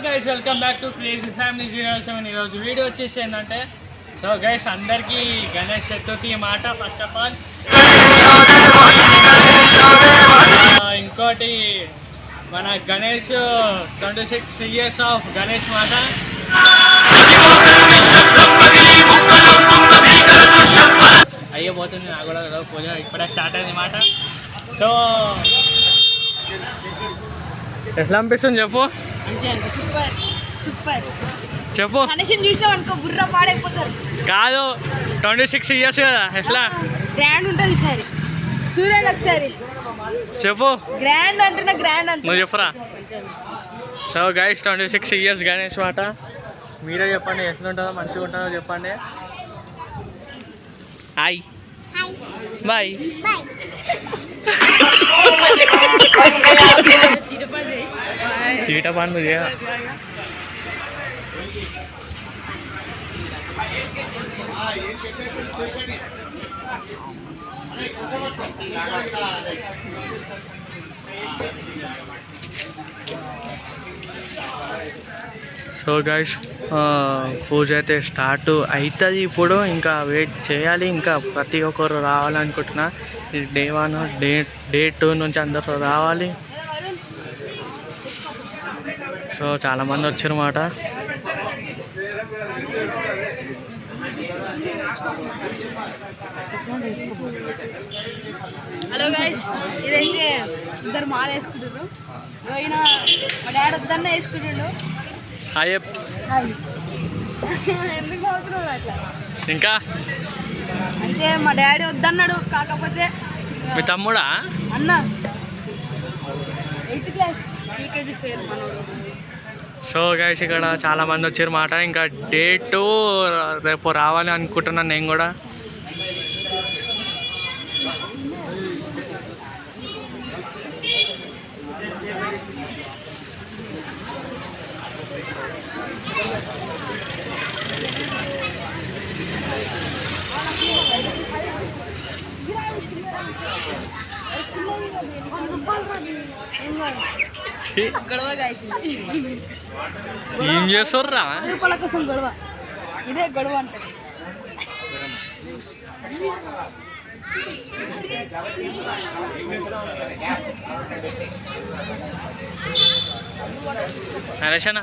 Guys welcome back to crazy family 07. ఈరోజు video వచ్చేసి ఏంటంటే సో గైస్ అందరికీ గణేష్ చతుర్థి మాట ఫస్ట్ ఆఫ్ ఆల్. ఇంకోటి మన గణేష్ 26 years ఆఫ్ గణేష్ మాట. అయ్యబోతుంది నాకు కూడా పూజ ఇప్పుడే స్టార్ట్ అయింది మాట. సో ఎట్లా అనిపిస్తుంది చెప్పు చెప్పు. కాదు 26 years కదా ఎట్లా గ్రాండ్ ఉంటుంది సార్. సూర్యుడు ఒకసారి చెప్పు గ్రాండ్ అంటున్నా గ్రాండ్ అంటే నువ్వు చెప్పురా. సో గైస్ 26 years గణేష్ మాట. మీరే చెప్పండి ఎట్లుంటుందో మంచిగా ఉంటుందో చెప్పండి. Hi bye. తీట పండు సో గైస్ పూజ అయితే స్టార్ట్ అవుతుంది ఇప్పుడు. ఇంకా వెయిట్ చేయాలి, ఇంకా ప్రతి ఒక్కరు రావాలనుకుంటున్నా. డే 1 డే 2 నుంచి అందరూ రావాలి. సో చాలామంది వచ్చారన్నమాట. హలో గైస్, ఇదైతే ఇద్దరు మాల వేసుకుంటారు. అయినా మా డాడీ వద్దన్న వేసుకుంటాడు. ఎందుకు అవుతున్నాడు అట్లా? ఇంకా అంటే మా డాడీ వద్దన్నాడు. కాకపోతే మీ తమ్ముడా అన్న 8th క్లాస్ యూకేజీ ఫెయిల్ మనోడు. సో గైస్ ఇక్కడ చాలామంది వచ్చారు మాట. ఇంకా డే 2 రేపు రావాలి అనుకుంటున్నాను నేను కూడా. ఏం చేస్తారా రూపాయల కోసం గొడవ. ఇదే గొడవ అంటే. నరేషనా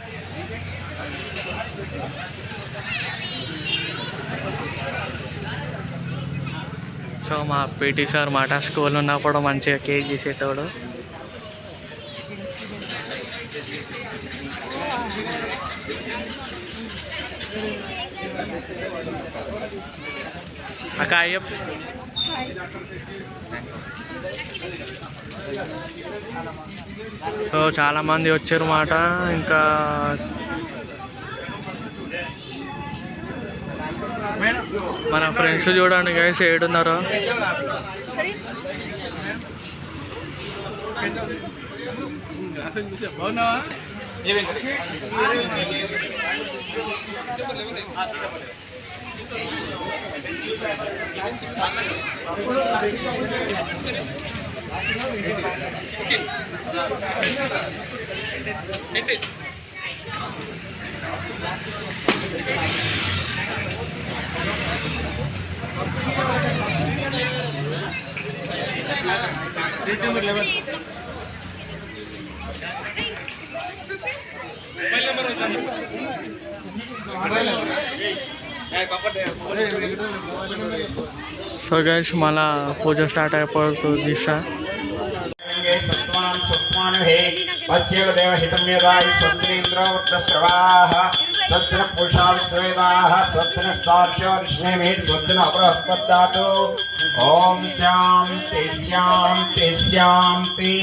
సో మా పీటీ సార్ మాట స్కూల్ ఉన్నప్పుడు మంచిగా కేక్ చేసేటోడు. అక్క అయ్యప్ప సో చాలామంది వచ్చారు మాట. ఇంకా మన ఫ్రెండ్స్ చూడండి గైస్ ఏడున్నారో. సో గైస్ మళ్ళా పూజ స్టార్ట్ అయిపోతుంది దిశ. ఓం శాంతి శాంతి శాంతి.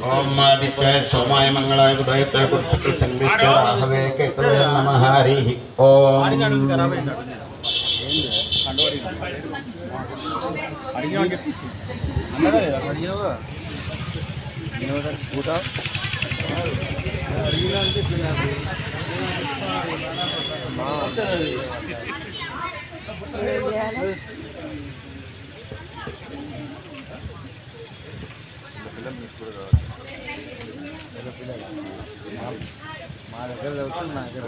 ओम आदित्याय सोमाय मंगलाय बुधाय च गुरुशुक्र संगेश्च राहवे केतवे नमः हरि ओम మా దగ్గర చదువుతుంది నా దగ్గర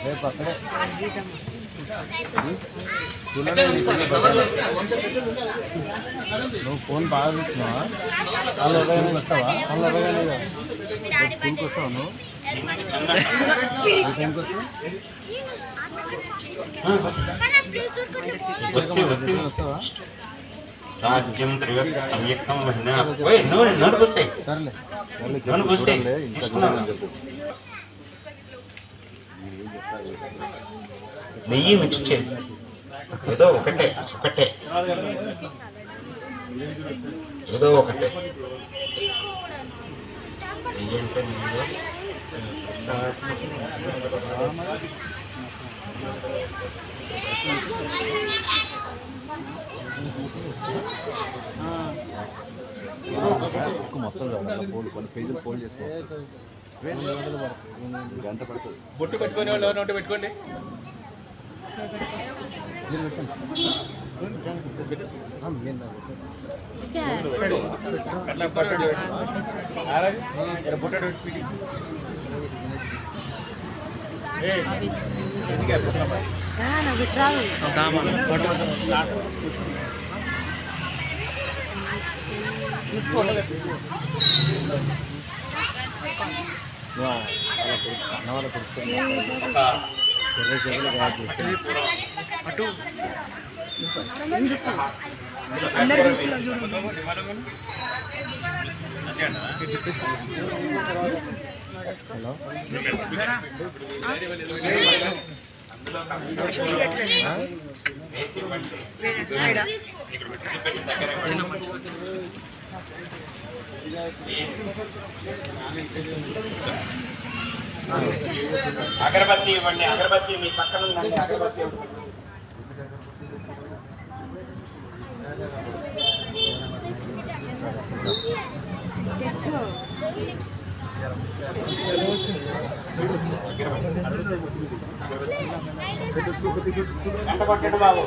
రేపు అక్కడే నువ్వు ఫోన్ బాగా చూస్తున్నావా వాళ్ళు ఎవరైనా వస్తావా వాళ్ళు ఎవరైనా టైంకి వస్తావు నువ్వు ఏ టైంకి వస్తావా साध्यम त्रिवक्त संयुक्तम महीना ओए नूर नूर बसे సర్లే नूर बसे నెయ్యి మిక్స్ చేయి ఏదో ఒకటే ఒకటే ఏదో ఒకటే నెయ్యి అంటే నెయ్యి మొత్తం ఫోన్ కొన్ని పేజీలు ఫోన్ చేసుకోవచ్చు గంట పడుతుంది బొట్టు పెట్టుకునే వాళ్ళు నోటు పెట్టుకోండి. అన్నవాళ్ళ కుడుతుంది అటు అందరు చూస్తున్నారు చూడండి. హలో అగరబత్తి ఇవ్వండి అగరబత్తి మీ పక్కన ఉందండి అగరబత్తి గంట కొట్టండి బాబు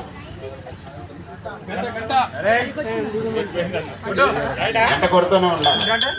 గంట కొడుతూనే ఉండాలి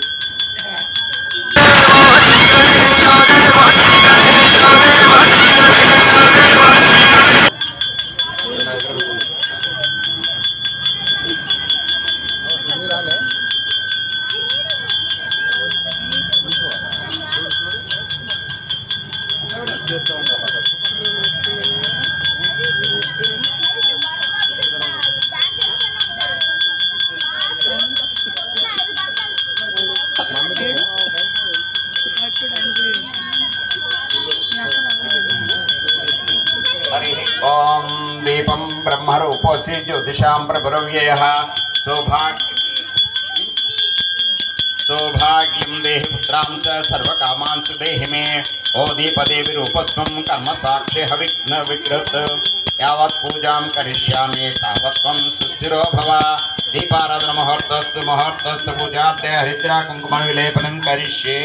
ओम दीपम ब्रह्मरूपोऽसि ज्योतिषां प्रभुरव्ययः सौभाग्यं देहि पुत्रां च सर्वकामान् च देहि मे ओ दीपदेवीरूपस्त्वं कर्म साक्षि हविघ्न विकृत यावत् पूजां करिष्यामि तावत् त्वं सुस्थिरो भव दीपाराधन मुहूर्तस्तु पूजार्थे हरिद्रा कुङ्कुम विलेपनं करिष्ये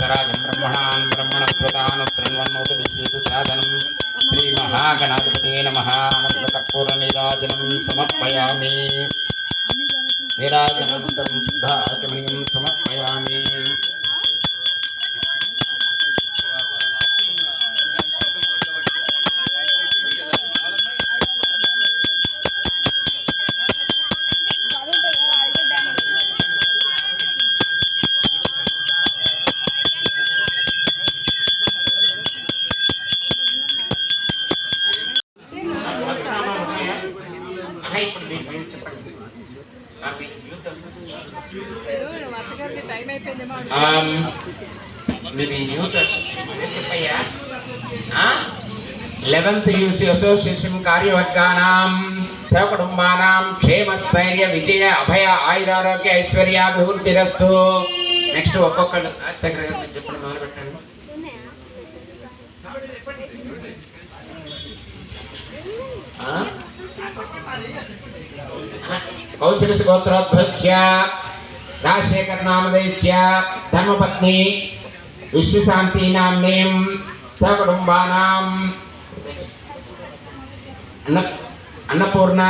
ज्येष्ठराजं ब्रह्मणान् ब्रह्मणस्वतान् शृण्वन्नोतु विश्वेतु साधनं श्रीमहागणाधिपते नमः कर्पूरनीराजनं समर्पयामि नीराजनन्तरं शुद्धाचमनीं समर्पयामि మీది యూత్ చెప్పయ్యా 11th UC అసోసియేషన్ కార్యవర్గానాం సకుటుంబానాం క్షేమస్థైర్య విజయ అభయ ఆయురారోగ్య ఐశ్వర్యాభివృద్ధిరస్తు. నెక్స్ట్ ఒక్కొక్కళ్ళు సెక్రటరీ చెప్పండి, మొదలు పెట్టండి. కౌశికస్ గోత్రోద్భవస్య రాజశేఖర్ నామధేయస్య ధర్మపత్ని విశ్వశాంతి నామ్నీం సకుటుంబానాం అన్నపూర్ణ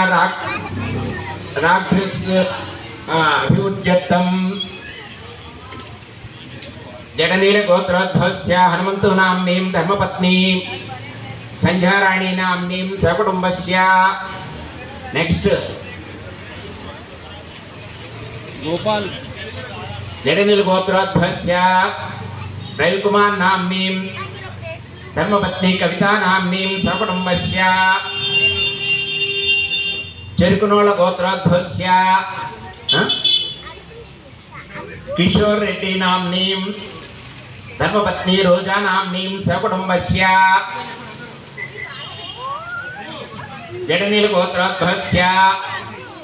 రాగ్రిస్ అభివృద్ధ్యర్థం జడనీల గోత్రోద్భవస్య హనుమంతు నామ్నీం ధర్మపత్ని సంధ్యారాణి నామ్నీం సకుటుంబస్య. నెక్స్ట్ గోపాల్ జడనీల గోత్రోద్భవస్య రవికుమార్ నామ్నీం ధర్మపత్ని కవితా నామ్నీం సకుటుంబస్య. చెరుకునోళ్ళ గోత్రోద్భవస్య కిషోర్ రెడ్డి నామ్నీం ధర్మపత్ని రోజా నామ్నీం సకుటుంబస్య. జడనీల గోత్రోద్భవస్య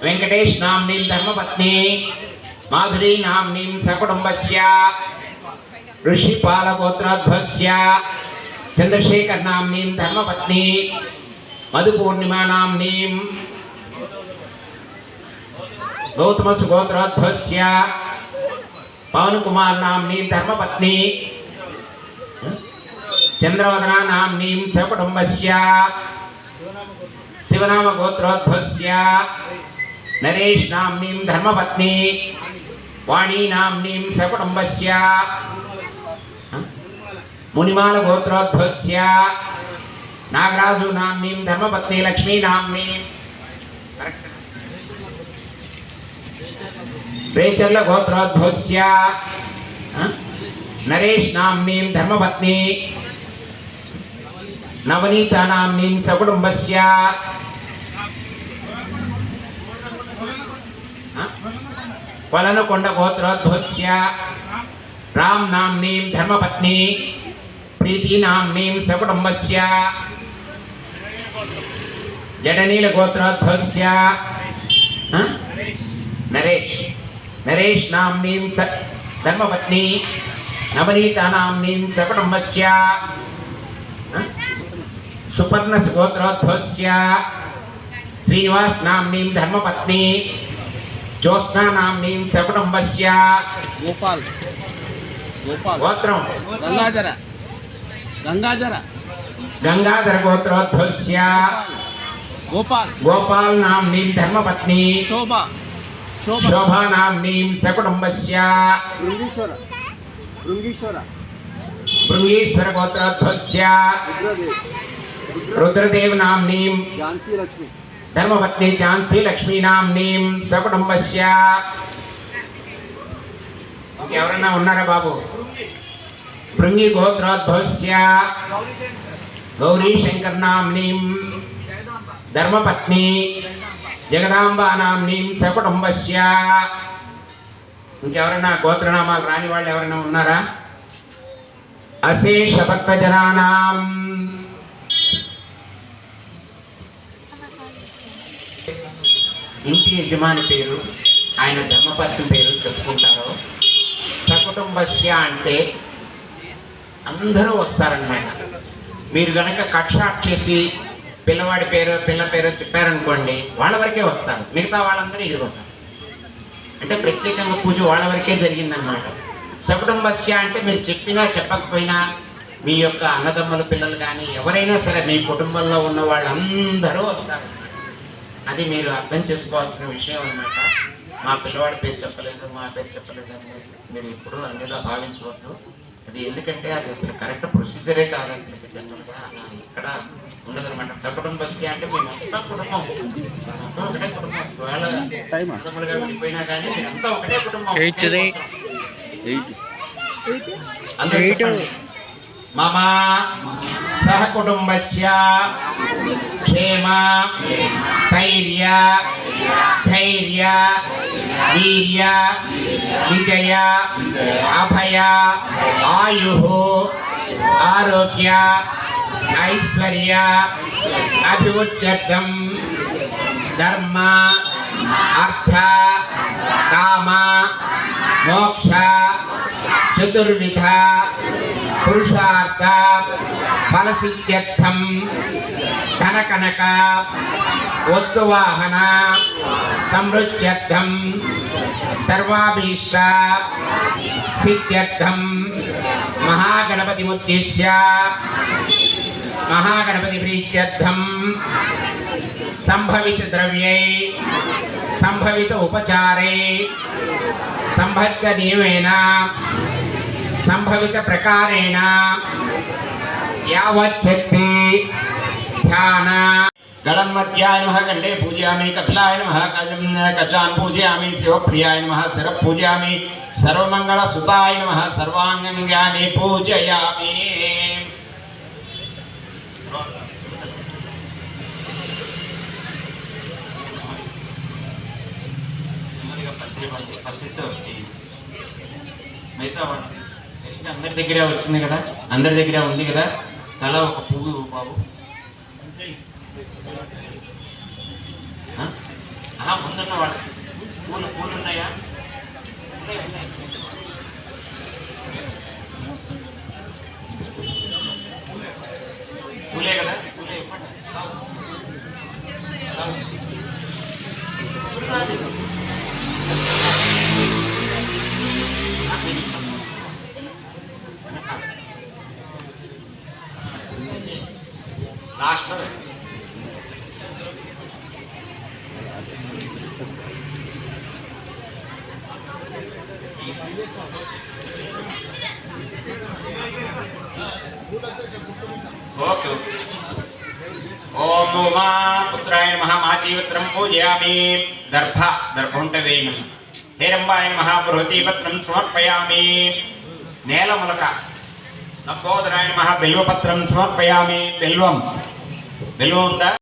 వెంకటేష్ నామ్నీం ధర్మపత్ని మాధురీ నామ్నీం సకుటుంబస్య. ఋషిపాల గోత్రోద్భవస్య చంద్రశేఖర్ నామ్నీం ధర్మపత్ని మధుపూర్ణిమా నామ్నీం. గౌతమస్ గోత్రోద్భవస్య పవన్ కుమార్ నామ్నీం ధర్మపత్ని చంద్రవదన నామ్నీం సకుటుంబస్య. శివనామ గోత్రోద్భవస్య నరేష్ నామ్నీం ధర్మపత్ని వాణీ నామ్నీం సకుటుంబస్య. మునిమాల గోత్రోద్భవస్య నాగరాజు నామ్నీం ధర్మపత్ని లక్ష్మీ నామ్నీం. రేచర్ల గోత్రోద్భవస్య నరేష్ నామ్నీం ధర్మపత్ని నవనీత నామ్నీం సకుటుంబస్య. కొలనకొండ గోత్రోద్భవస్య రామ్ నామ్నీం ధర్మపత్ని ప్రీతి నామ్నీం సకుటుంబస్య. జడనీల గోత్రోద్భవస్య నరేష్ నామ్నీం ధర్మపత్ని నవనీత నామ్నీం సకుటుంబస్య. సుపర్ణస్ గోత్రోద్భవస్య శ్రీనివాస్ నామ్నీం ధర్మపత్ని జ్యోత్స్నా నామ్నీం సకుటుంబస్య. గోపాల్ గోత్రం గంగాధర గోత్రోద్భవస్య గోపాల్ నామ్నీం ధర్మపత్ని శోభా నామ్నీం సకుటుంబస్య. భృంగీశ్వర గోత్రోద్భవస్య రుద్రదేవ్ నామ్నీం ధర్మపత్ని ఝాన్సీ లక్ష్మీ నామ్నీం సకుటుంబస్య. ఎవరన్నా ఉన్నారా బాబు? భృంగి గోత్రోద్భవస్య గౌరీ శంకర్ నామ్నీం ధర్మపత్ని జగదాంబ నామ్నీం సకుటుంబస్య. ఇంకెవరైనా గోత్రనామాలు రాని వాళ్ళు ఎవరైనా ఉన్నారా? అశేష భక్తజనానాం ఇంటి యజమాని పేరు, ఆయన ధర్మపత్ని పేరు చెప్పుకుంటారు. సకుటుంబస్య అంటే అందరూ వస్తారనమాట. మీరు కనుక కక్షాట్ చేసి పిల్లవాడి పేరు పిల్ల పేరు చెప్పారనుకోండి, వాళ్ళ వరకే వస్తారు, మిగతా వాళ్ళందరూ ఎగిరిపోతారు. అంటే ప్రత్యేకంగా పూజ వాళ్ళ వరకే జరిగిందనమాట. సకుటుంబస్య అంటే మీరు చెప్పినా చెప్పకపోయినా మీ యొక్క అన్నదమ్ముల పిల్లలు కానీ ఎవరైనా సరే మీ కుటుంబంలో ఉన్న వాళ్ళందరూ వస్తారు. అది మీరు అర్థం చేసుకోవాల్సిన విషయం అన్నమాట. మా పిల్లవాడి పేరు చెప్పలేదు, మా పేరు చెప్పలేదు అని మీరు ఎప్పుడూ అందులో భావించవద్దు. అది ఎందుకంటే అది అసలు కరెక్ట్ ప్రొసీజరే కాదు. అసలు జనరల్గా ఇక్కడ ఉండదన్నమాట. సకుటుంబస్య అంటే మీ మొత్తం కుటుంబం, మొత్తం ఒకటే కుటుంబం. ఒకవేళ అన్నదమ్ములుగా విడిపోయినా కానీ మీరంతా ఒకటే కుటుంబం. అందరూ చెప్పండి. మమ సహ కుటుంబస్య క్షేమ స్థైర్య ధైర్య వీర్య విజయ అభయ ఆయు ఆరోగ్య ఐశ్వర్య అభివృద్ధ్యర్థం ధర్మ అర్థ కామ మోక్ష చతుర్విధ పురుషార్థ ఫలసిద్ధ్యర్థం ధనకనక వస్తువాహన సమృద్ధ్యర్థం సర్వాభీష్ట సిద్ధ్యర్థం మహాగణపతిముద్దిశ్య మహాగణపతి ప్రీత్యర్థం సంభవిత ద్రవ్యై సంభవిత ఉపచారే సంభవిత నియమేన సంభవిత ప్రకారేణ యావచ్చక్తి ధ్యాన గణమధ్యాయ నమః గండే పూజయామి కపిలాయ నమః కచాన్ పూజయామి శివప్రియాయ నమః శిర పూజయామి సర్వమంగళ సుతాయ నమః సర్వాంగాని పూజయామి. మిగతా అందరి దగ్గర వచ్చింది కదా, అందరి దగ్గర ఉంది కదా. తల ఒక పువ్వు బాబు. ముందున్న వాళ్ళు పూలు ఉన్నాయా? పూలే కదా, పూలే ఇవ్వండి. Last okay. ఓం ఉమా పుత్రాయ నమః మాచీవత్రం పూజయామి. దర్భంట వేయం. హేరంబాయ నమః బృహతీపత్రం సమర్పయామి. నేలములక లంబోదరాయ నమః బిల్వపత్రం సమర్పయామి. బిల్వం ఉందా?